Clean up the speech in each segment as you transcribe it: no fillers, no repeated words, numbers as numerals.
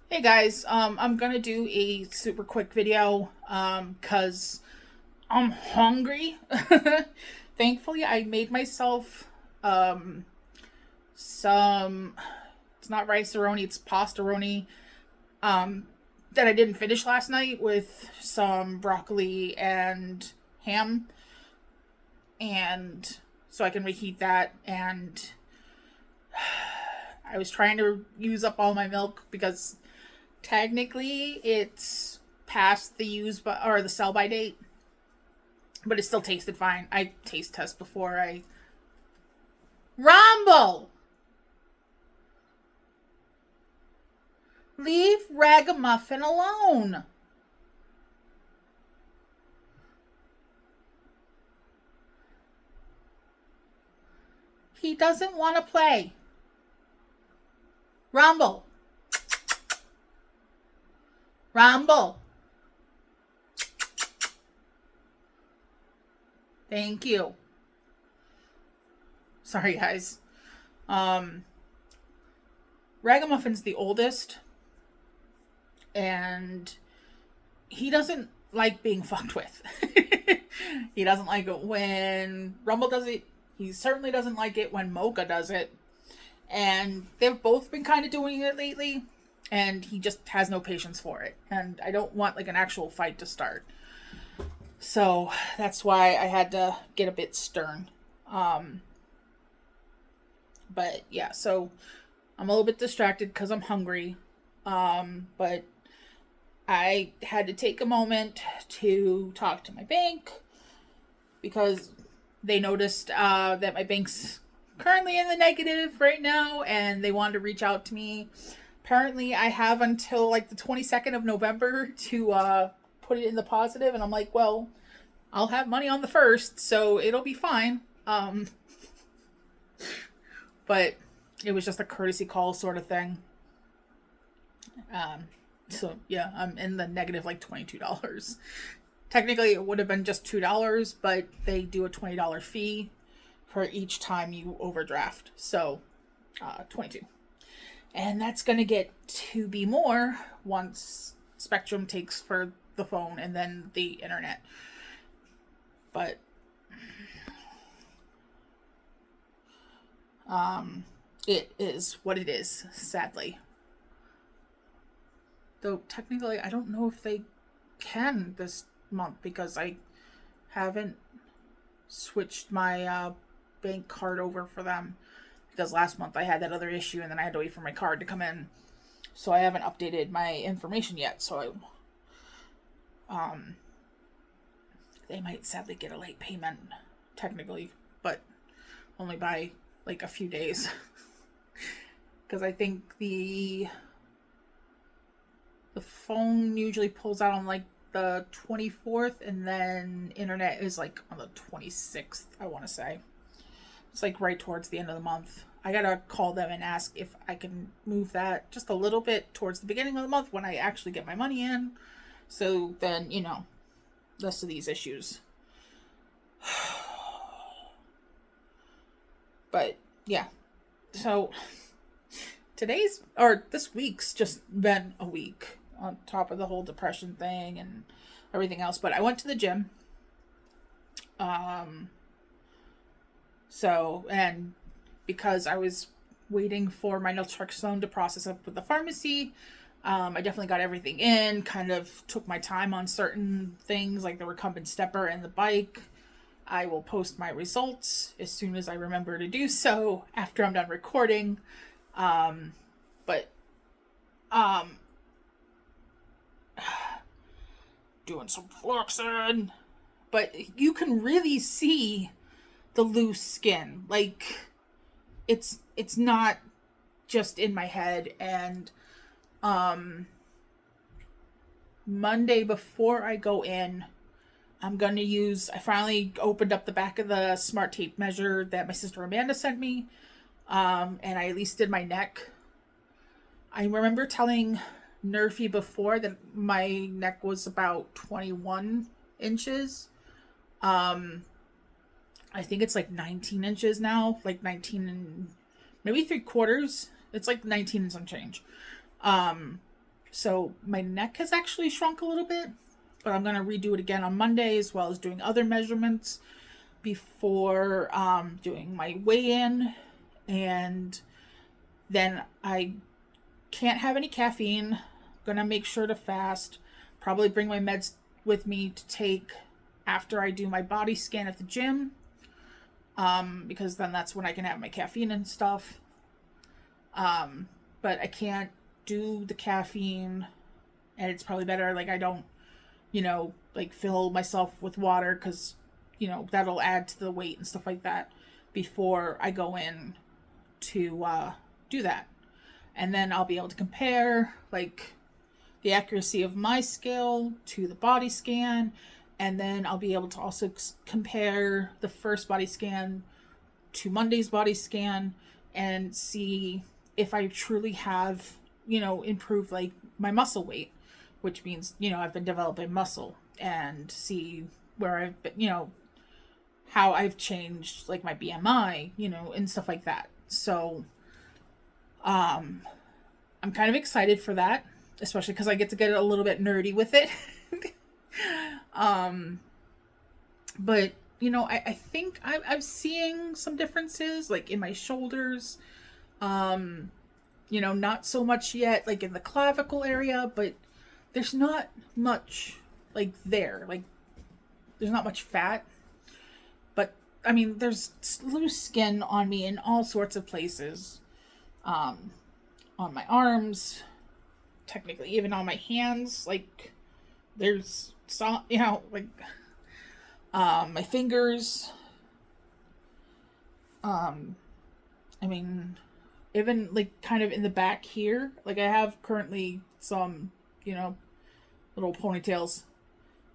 Hey guys, I'm gonna do a super quick video, cause I'm hungry. Thankfully, I made myself, um, some, it's not rice-a-roni, it's pasta-roni, um, that I didn't finish last night with some broccoli and ham, and so I can reheat that, and I was trying to use up all my milk because technically it's past the use by, or the sell by date, but it still tasted fine. I taste test before I Rumble. Leave Ragamuffin alone. He doesn't want to play. Rumble. Rumble. Thank you. Sorry guys. Um Ragamuffin's the oldest, and he doesn't like being fucked with. He doesn't like it when Rumble does it. He certainly doesn't like it when Mocha does it. And they've both been kind of doing it lately, and he just has no patience for it. And I don't want like an actual fight to start. So that's why I had to get a bit stern. Um, but yeah, so I'm a little bit distracted because I'm hungry. But I had to take a moment to talk to my bank because they noticed that my bank's currently in the negative right now, and they wanted to reach out to me. Apparently, I have until like the 22nd of November to put it in the positive, and I'm like, well, I'll have money on the first, so it'll be fine. But it was just a courtesy call sort of thing. Um, so yeah, I'm in the negative like $22. Technically, it would have been just $2, but they do a $20 fee for each time you overdraft. So, 22, and that's gonna get to be more once Spectrum takes for the phone and then the internet. But um, it is what it is, sadly. Though technically, I don't know if they can this month because I haven't switched my bank card over for them, because last month I had that other issue and then I had to wait for my card to come in. So I haven't updated my information yet. So um, they might sadly get a late payment, technically, but only by like a few days. Because I think the phone usually pulls out on like the 24th, and then internet is like on the 26th, I want to say. It's like right towards the end of the month. I gotta call them and ask if I can move that just a little bit towards the beginning of the month when I actually get my money in. So then, less of these issues. But yeah. So this week's just been a week on top of the whole depression thing and everything else. But I went to the gym. Um, and because I was waiting for my naltrexone to process up with the pharmacy, I definitely got everything in, kind of took my time on certain things like the recumbent stepper and the bike. I will post my results as soon as I remember to do so after I'm done recording. Um, but, um, doing some flexing. But you can really see the loose skin. Like, it's not just in my head. And Monday before I go in, I finally opened up the back of the smart tape measure that my sister Amanda sent me, and I at least did my neck. I remember telling Nerfy before that my neck was about 21 inches. um I think it's like 19 inches now, like 19 and maybe 3/4. It's like 19 and some change. Um, So my neck has actually shrunk a little bit, but I'm going to redo it again on Monday, as well as doing other measurements before doing my weigh-in. And then I can't have any caffeine. Gonna make sure to fast. Probably bring my meds with me to take after I do my body scan at the gym. Because then that's when I can have my caffeine and stuff. But I can't do the caffeine, and it's probably better like I don't, like fill myself with water, because that'll add to the weight and stuff like that before I go in to do that. And then I'll be able to compare like the accuracy of my scale to the body scan, and then I'll be able to also compare the first body scan to Monday's body scan and see if I truly have, improved like my muscle weight, which means, I've been developing muscle, and see where I've been, how I've changed like my BMI, and stuff like that. So, I'm kind of excited for that, especially because I get to get a little bit nerdy with it. But I think I'm seeing some differences like in my shoulders. Not so much yet like in the clavicle area, but there's not much like there. Like there's not much fat. But I mean there's loose skin on me in all sorts of places. On my arms, technically even on my hands, like there's some, like my fingers. I mean, even like kind of in the back here, like I have currently some, little ponytails,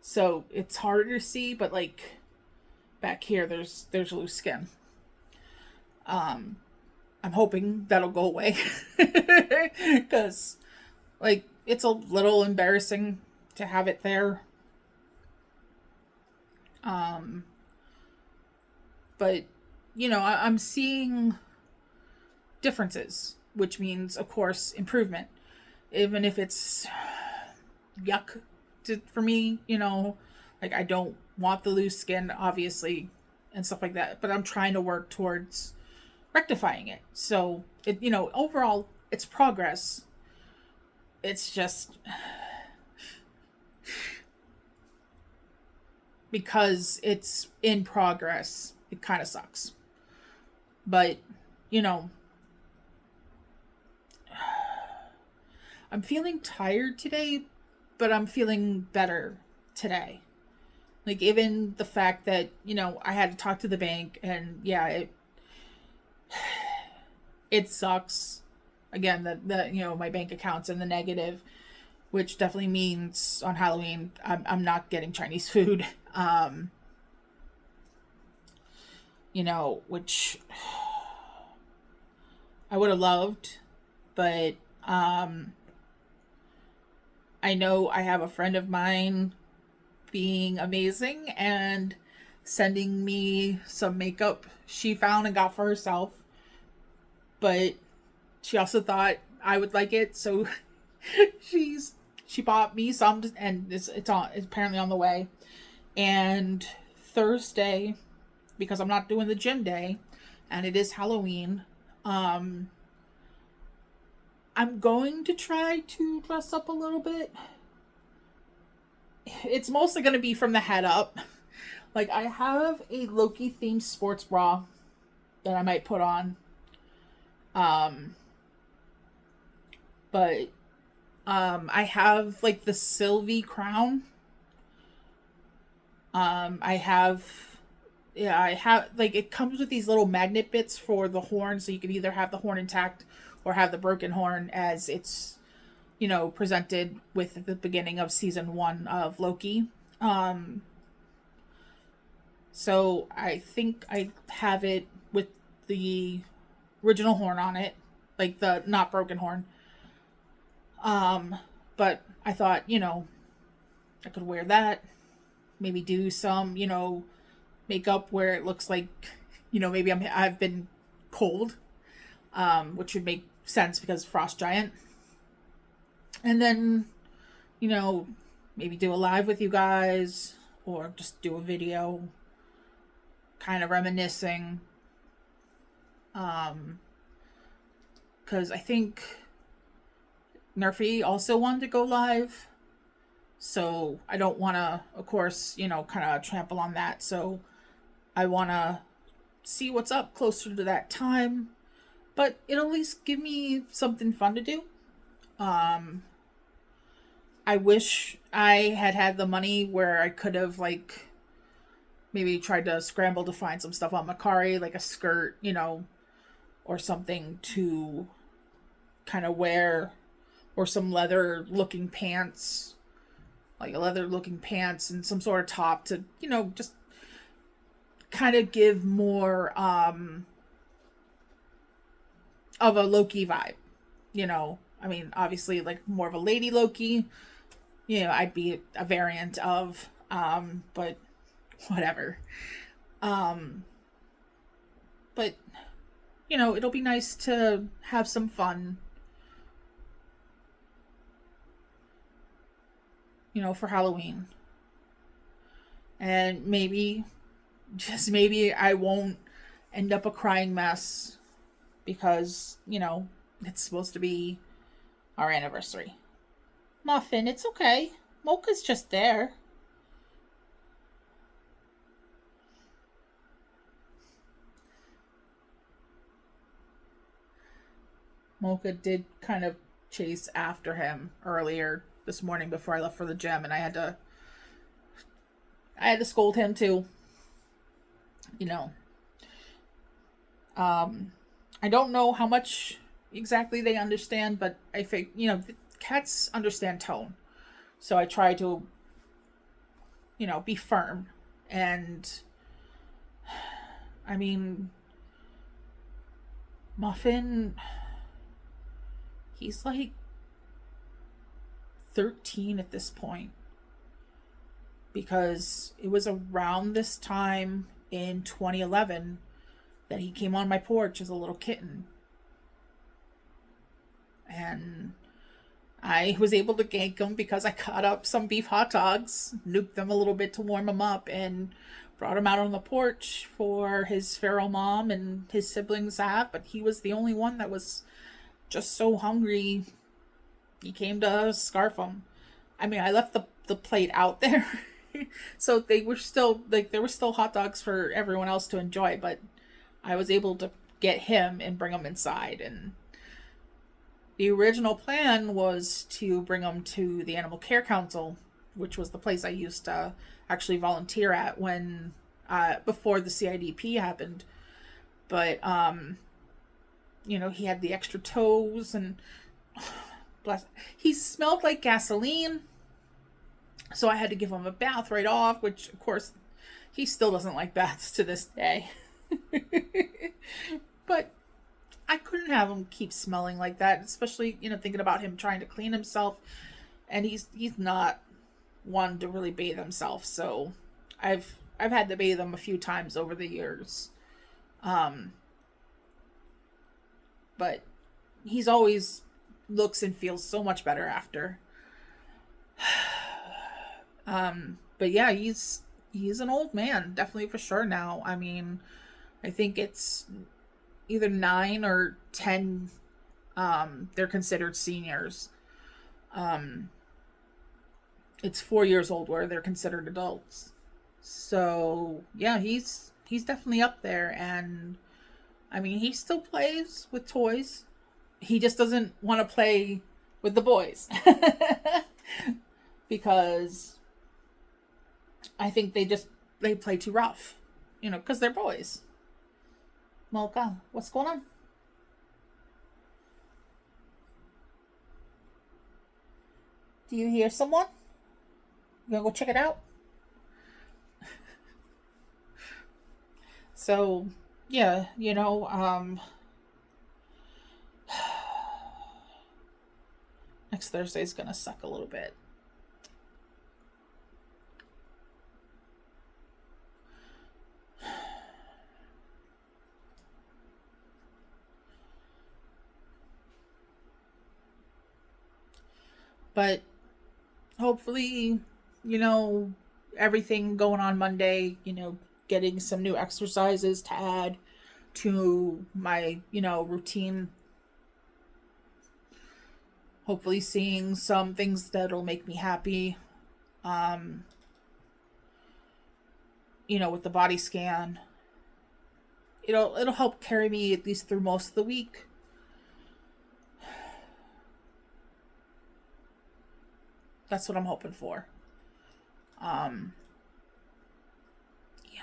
so it's harder to see, but like back here there's loose skin. I'm hoping that'll go away, because like it's a little embarrassing to have it there. But I'm seeing differences, which means of course improvement, even if it's yuck for me. Like I don't want the loose skin obviously and stuff like that, but I'm trying to work towards rectifying it. So it overall it's progress. It's just because it's in progress, it kind of sucks. But I'm feeling tired today, but I'm feeling better today. Like even the fact that I had to talk to the bank, and yeah, it sucks. Again, that my bank account's in the negative, which definitely means on Halloween I'm not getting Chinese food. Which I would have loved, but I know I have a friend of mine being amazing and sending me some makeup she found and got for herself, but she also thought I would like it, so she bought me some, and it's apparently on the way. And Thursday, because I'm not doing the gym day and it is Halloween, I'm going to try to dress up a little bit. It's mostly going to be from the head up. Like I have a Loki themed sports bra that I might put on. But I have like the Sylvie crown. I have like, it comes with these little magnet bits for the horn, so you can either have the horn intact or have the broken horn as it's presented with the beginning of season 1 of Loki. So I think I have it with the original horn on it, like the not broken horn. But I thought, I could wear that, maybe do some, makeup where it looks like, maybe I've been cold, which would make sense because Frost Giant. And then, you know, maybe do a live with you guys or just do a video kind of reminiscing. Because I think Murphy also wanted to go live. So I don't want to, of course, kind of trample on that. So I want to see what's up closer to that time. But it'll at least give me something fun to do. Um, I wish I had the money where I could have, like, maybe tried to scramble to find some stuff on Mercari, like a skirt, or something to kind of wear, or some leather looking pants, like a leather looking pants and some sort of top to, just kind of give more of a Loki vibe. I mean, obviously, like more of a lady Loki. I'd be a variant of, but whatever. Um, but it'll be nice to have some fun, for Halloween. And maybe, just maybe, I won't end up a crying mess because, it's supposed to be our anniversary. Muffin, it's okay. Mocha's just there. Mocha did kind of chase after him earlier this morning before I left for the gym, and I had to scold him too. You know, I don't know how much exactly they understand, but I think the cats understand tone, so I try to be firm, and I mean, Muffin, he's like 13 at this point because it was around this time in 2011 that he came on my porch as a little kitten. And I was able to gank him because I cut up some beef hot dogs, nuked them a little bit to warm him up, and brought him out on the porch for his feral mom and his siblings to have. But he was the only one that was just so hungry. He came to scarf him. I mean, I left the plate out there. So they were still, like, there were still hot dogs for everyone else to enjoy, but I was able to get him and bring him inside. And the original plan was to bring him to the Animal Care Council, which was the place I used to actually volunteer at when before the CIDP happened. But he had the extra toes and bless. He smelled like gasoline, so I had to give him a bath right off. Which, of course, he still doesn't like baths to this day. But I couldn't have him keep smelling like that, especially thinking about him trying to clean himself, and he's not one to really bathe himself. So I've had to bathe him a few times over the years, but he's always looks and feels so much better after. But yeah, he's an old man, definitely for sure now. I mean, I think it's either 9 or 10 they're considered seniors. It's 4 years old where they're considered adults. So yeah, he's definitely up there. And I mean, he still plays with toys. He just doesn't want to play with the boys. Because I think they play too rough, because they're boys. Mocha, what's going on? Do you hear someone? You gonna go check it out? So, yeah, next Thursday's gonna suck a little bit. But hopefully, you know, everything going on Monday, you know, getting some new exercises to add to my, you know, routine. Hopefully seeing some things that'll make me happy. Um, you know, with the body scan. It'll help carry me at least through most of the week. That's what I'm hoping for. Um, yeah.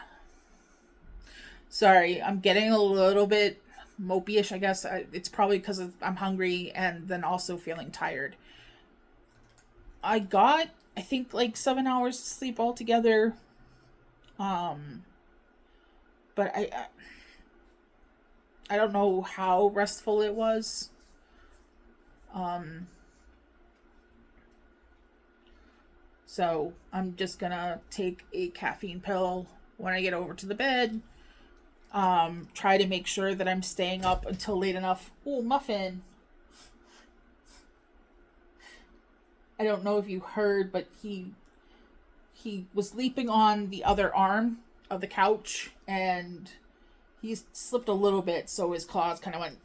Sorry, I'm getting a little bit mopey-ish, I guess. It's probably because I'm hungry and then also feeling tired. I got, I think, like 7 hours of sleep altogether. Um, but I don't know how restful it was. Um, so I'm just gonna take a caffeine pill when I get over to the bed. Try to make sure that I'm staying up until late enough. Oh, muffin. I don't know if you heard, but he was leaping on the other arm of the couch and he slipped a little bit, so his claws kind of went.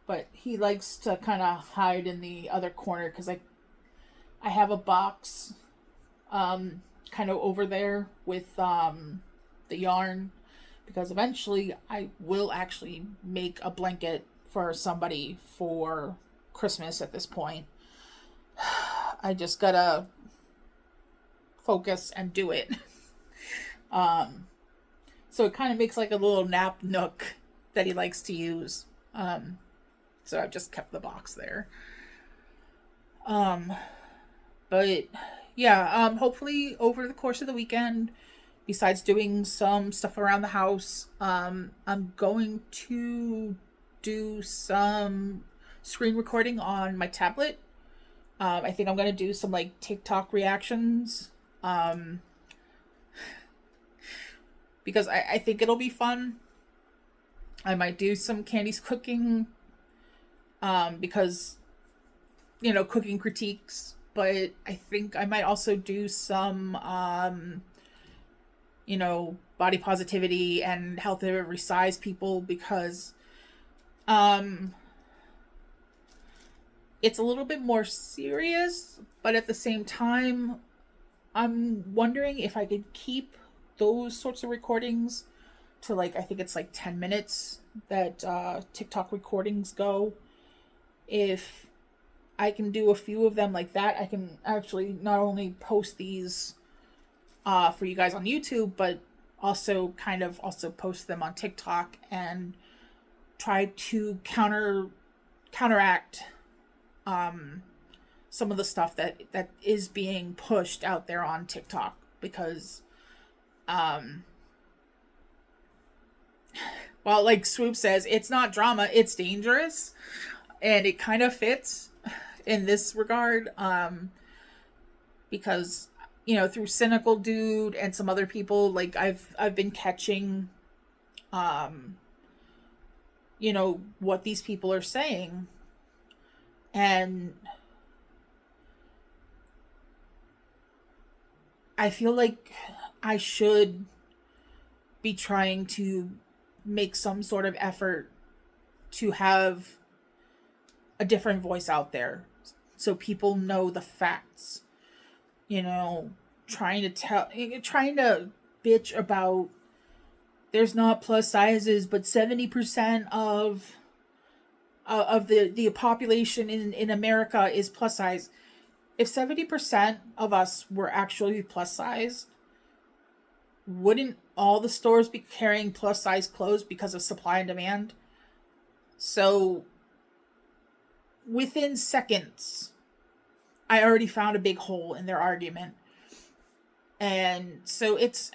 But he likes to kind of hide in the other corner because I have a box kind of over there with the yarn, because eventually I will actually make a blanket for somebody for Christmas at this point. I just gotta focus and do it. um, so it kind of makes like a little nap nook that he likes to use. So I've just kept the box there. Um, but yeah, hopefully over the course of the weekend, besides doing some stuff around the house, I'm going to do some screen recording on my tablet. I think I'm going to do some like TikTok reactions. Because I think it'll be fun. I might do some Candy's cooking. Because, you know, cooking critiques. But I think I might also do some, you know, body positivity and health of every size people, because um, it's a little bit more serious, but at the same time, I'm wondering if I could keep those sorts of recordings to like, I think it's like 10 minutes that TikTok recordings go. If I can do a few of them like that, I can actually not only post these for you guys on YouTube, but also kind of also post them on TikTok and try to counteract some of the stuff that is being pushed out there on TikTok, because well, like Swoop says, it's not drama, it's dangerous, and it kind of fits in this regard, because, you know, through Cynical Dude and some other people, like I've been catching you know, what these people are saying, and I feel like I should be trying to make some sort of effort to have a different voice out there so people know the facts. You know, trying to bitch about there's not plus sizes, but 70% of the population in America is plus size. If 70% of us were actually plus size, wouldn't all the stores be carrying plus size clothes because of supply and demand? So within seconds, I already found a big hole in their argument. And so it's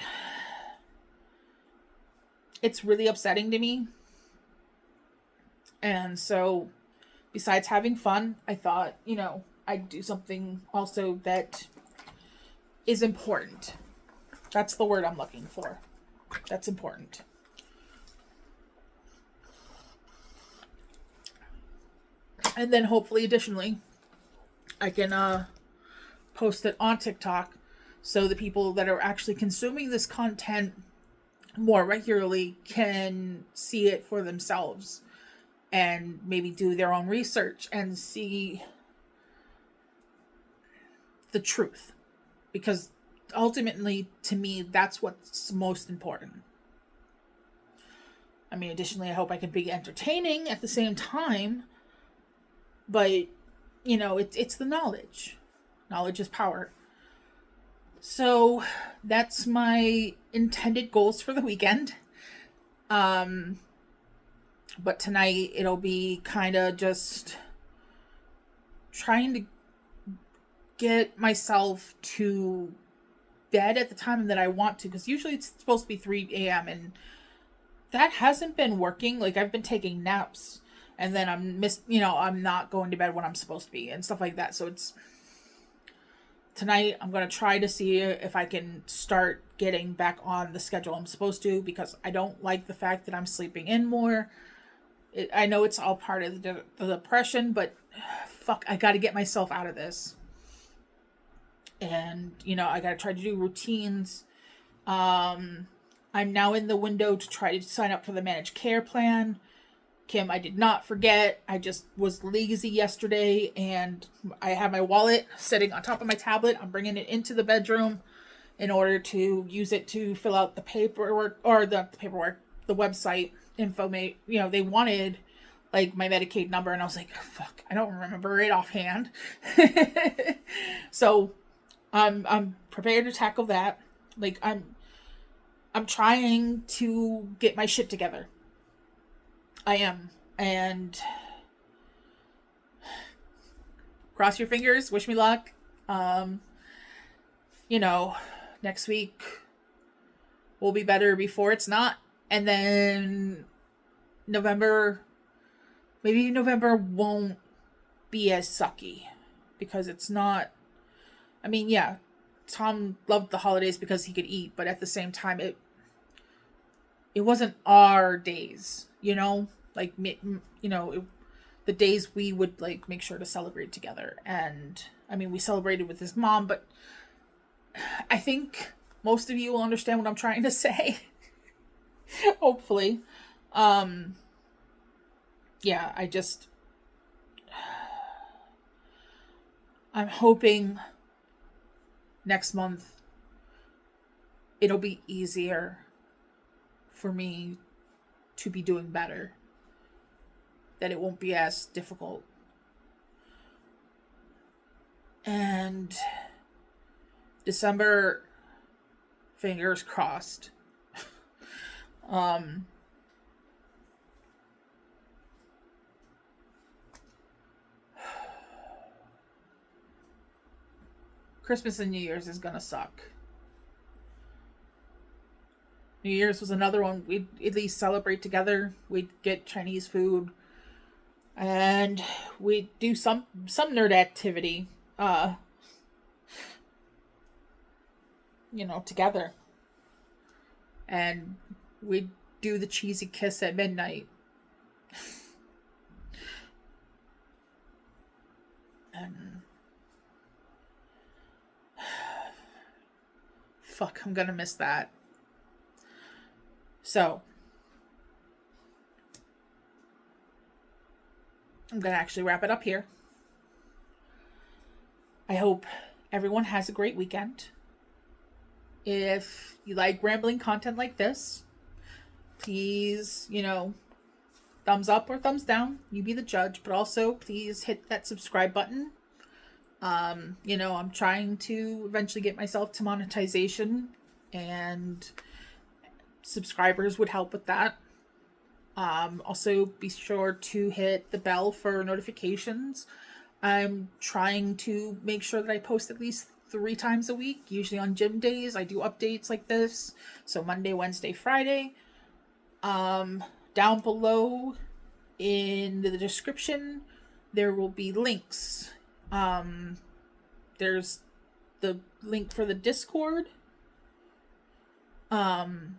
really upsetting to me. And so besides having fun, I thought, you know, I'd do something also that is important. That's the word I'm looking for. That's important. And then hopefully, additionally, I can post it on TikTok so the people that are actually consuming this content more regularly can see it for themselves and maybe do their own research and see the truth. Because ultimately, to me, that's what's most important. I mean, additionally, I hope I can be entertaining at the same time, but, you know, it's the knowledge. Knowledge is power. So that's my intended goals for the weekend. But tonight it'll be kind of just trying to get myself to bed at the time that I want to, because usually it's supposed to be 3 a.m. and that hasn't been working. Like, I've been taking naps and then I'm not going to bed when I'm supposed to be and stuff like that. So it's tonight I'm going to try to see if I can start getting back on the schedule I'm supposed to, because I don't like the fact that I'm sleeping in more. I know it's all part of the depression, but fuck, I got to get myself out of this. And, you know, I got to try to do routines. I'm now in the window to try to sign up for the managed care plan. Kim, I did not forget. I just was lazy yesterday and I have my wallet sitting on top of my tablet. I'm bringing it into the bedroom in order to use it to fill out the paperwork, or the website info. You know, they wanted like my Medicaid number and I was like, oh, fuck, I don't remember it offhand. So I'm prepared to tackle that. Like, I'm trying to get my shit together. I am. And cross your fingers, wish me luck. You know, next week will be better before it's not. And then maybe November won't be as sucky, because it's not. I mean, yeah, Tom loved the holidays because he could eat, but at the same time, it wasn't our days, you know? Like, you know, the days we would, like, make sure to celebrate together. And, I mean, we celebrated with his mom, but I think most of you will understand what I'm trying to say. Hopefully. Yeah, I'm hoping next month it'll be easier for me to be doing better, that it won't be as difficult. And December, fingers crossed. Christmas and New Year's is gonna suck. New Year's was another one. We'd at least celebrate together. We'd get Chinese food. And we'd do some nerd activity. You know, together. And we'd do the cheesy kiss at midnight. And fuck, I'm gonna miss that. So I'm gonna actually wrap it up here. I hope everyone has a great weekend. If you like rambling content like this, please, you know, thumbs up or thumbs down. You be the judge, but also please hit that subscribe button. You know, I'm trying to eventually get myself to monetization, and subscribers would help with that. Also be sure to hit the bell for notifications. I'm trying to make sure that I post at least 3 times a week. Usually on gym days, I do updates like this. So Monday, Wednesday, Friday. Down below in the description, there will be links. There's the link for the Discord. Nerfy's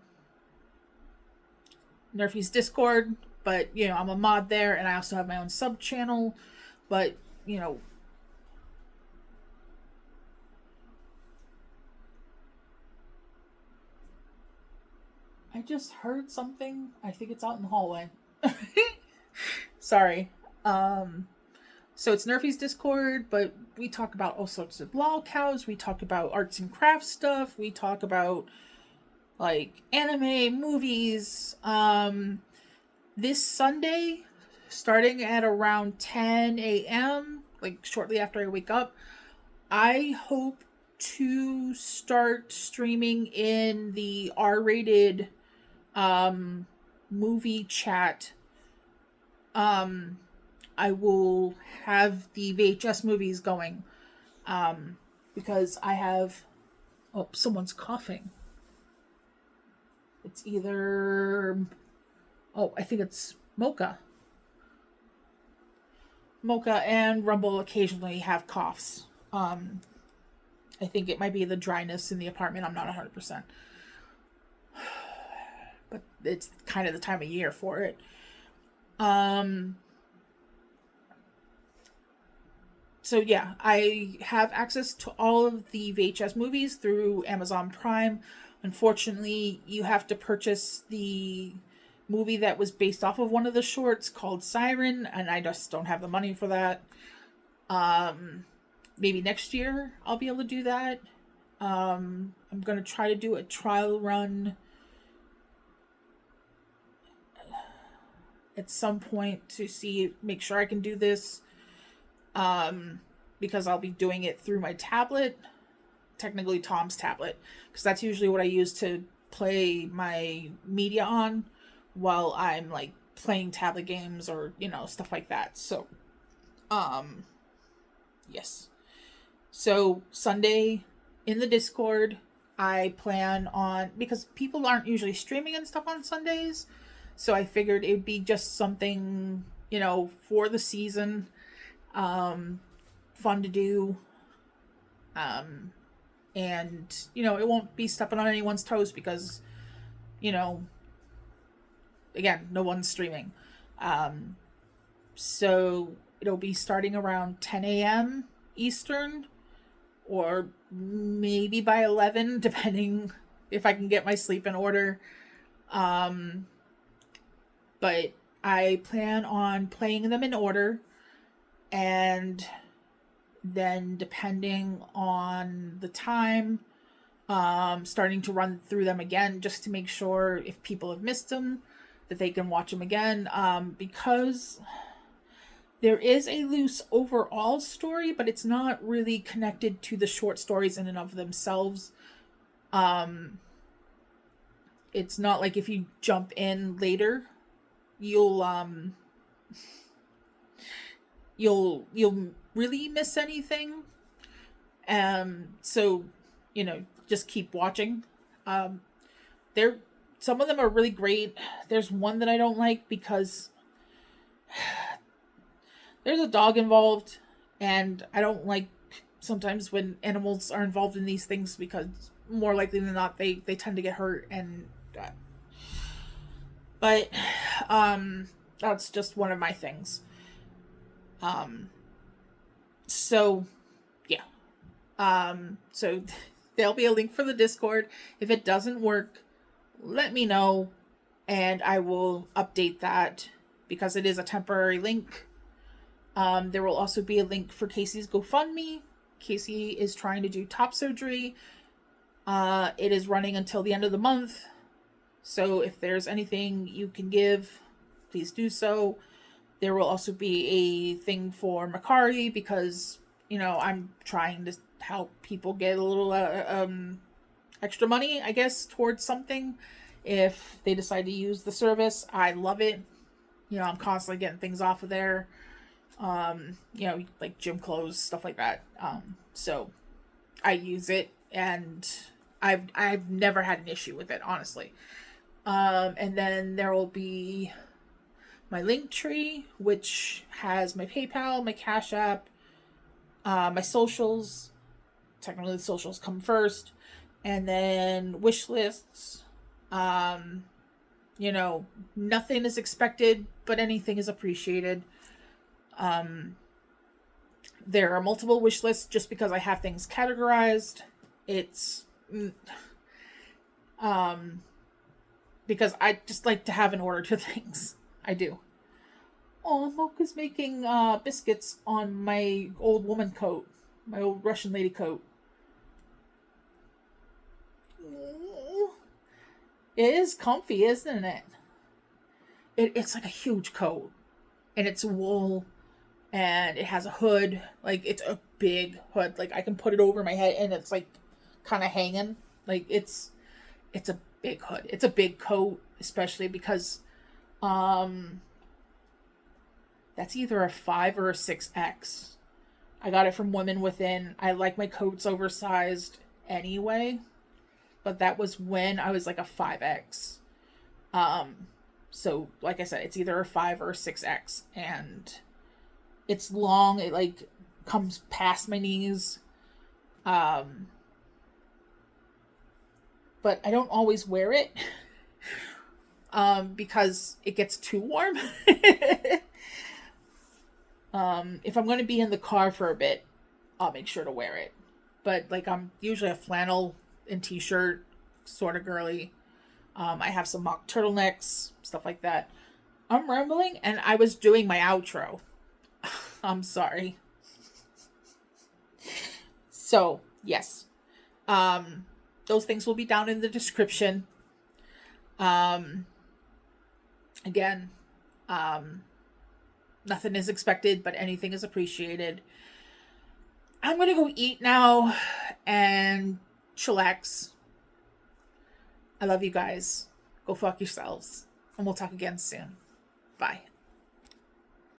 Discord, but, you know, I'm a mod there, and I also have my own sub channel. But, you know, I just heard something. I think it's out in the hallway. Sorry. Um, so it's Nerfy's Discord, but we talk about all sorts of lolcows. We talk about arts and crafts stuff. We talk about like anime, movies. This Sunday, starting at around 10 a.m., like shortly after I wake up, I hope to start streaming in the R-rated um movie chat. um I will have the VHS movies going, um because I have, oh, someone's coughing. It's either, oh, I think it's Mocha and Rumble occasionally have coughs. I think it might be the dryness in the apartment. I'm not 100%, but it's kind of the time of year for it. Um, so yeah, I have access to all of the VHS movies through Amazon Prime. Unfortunately, you have to purchase the movie that was based off of one of the shorts called Siren, and I just don't have the money for that. Um, Maybe next year I'll be able to do that. I'm gonna try to do a trial run at some point to make sure I can do this. Because I'll be doing it through my tablet, technically Tom's tablet, because that's usually what I use to play my media on while I'm like playing tablet games or stuff like that. So, um, yes. So Sunday in the Discord, I plan on, because people aren't usually streaming and stuff on Sundays, so I figured it would be just something for the season, um, fun to do, um, and it won't be stepping on anyone's toes because you know again, no one's streaming. Um, so it'll be starting around 10 a.m. Eastern, or maybe by 11, depending if I can get my sleep in order. Um, but I plan on playing them in order, and then depending on the time, starting to run through them again just to make sure if people have missed them that they can watch them again. Because there is a loose overall story, but it's not really connected to the short stories in and of themselves. Um, it's not like if you jump in later, you'll you'll really miss anything. So just keep watching. Um, there, some of them are really great. There's one that I don't like because there's a dog involved, and I don't like sometimes when animals are involved in these things because more likely than not they tend to get hurt, and but that's just one of my things. Um, so yeah. So there'll be a link for the Discord. If it doesn't work, let me know and I will update that because it is a temporary link. There will also be a link for Casey's GoFundMe. Casey is trying to do top surgery. It is running until the end of the month. So if there's anything you can give, please do so. There will also be a thing for Macari because, I'm trying to help people get a little extra money, I guess, towards something if they decide to use the service. I love it. I'm constantly getting things off of there. Like gym clothes, stuff like that. So I use it and I've never had an issue with it, honestly. And then there will be my Linktree, which has my PayPal, my Cash App, my socials. Technically, the socials come first, and then wish lists. Um, Nothing is expected, but anything is appreciated. Um, there are multiple wish lists just because I have things categorized. It's, um, because I just like to have an order to things. I do. Oh, Mocha's making biscuits on my old woman coat, my old Russian lady coat. It is comfy, isn't it? It's like a huge coat, and it's wool, and it has a hood. Like it's a big hood. Like I can put it over my head, and it's like kind of hanging. Like it's a big hood. It's a big coat, especially because um that's either a 5 or a 6X. I got it from Women Within. I like my coats oversized anyway, but that was when I was like a 5X. Um, so like I said, it's either a 5 or a 6X, and it's long. It like comes past my knees. Um, but I don't always wear it because it gets too warm. If I'm going to be in the car for a bit, I'll make sure to wear it. But like I'm usually a flannel and t-shirt sort of girly. I have some mock turtlenecks, stuff like that. I'm rambling, and I was doing my outro. I'm sorry. So yes, um, those things will be down in the description. Um, again, um, nothing is expected, but anything is appreciated. I'm gonna go eat now and chillax. I love you guys. Go fuck yourselves. And we'll talk again soon. Bye.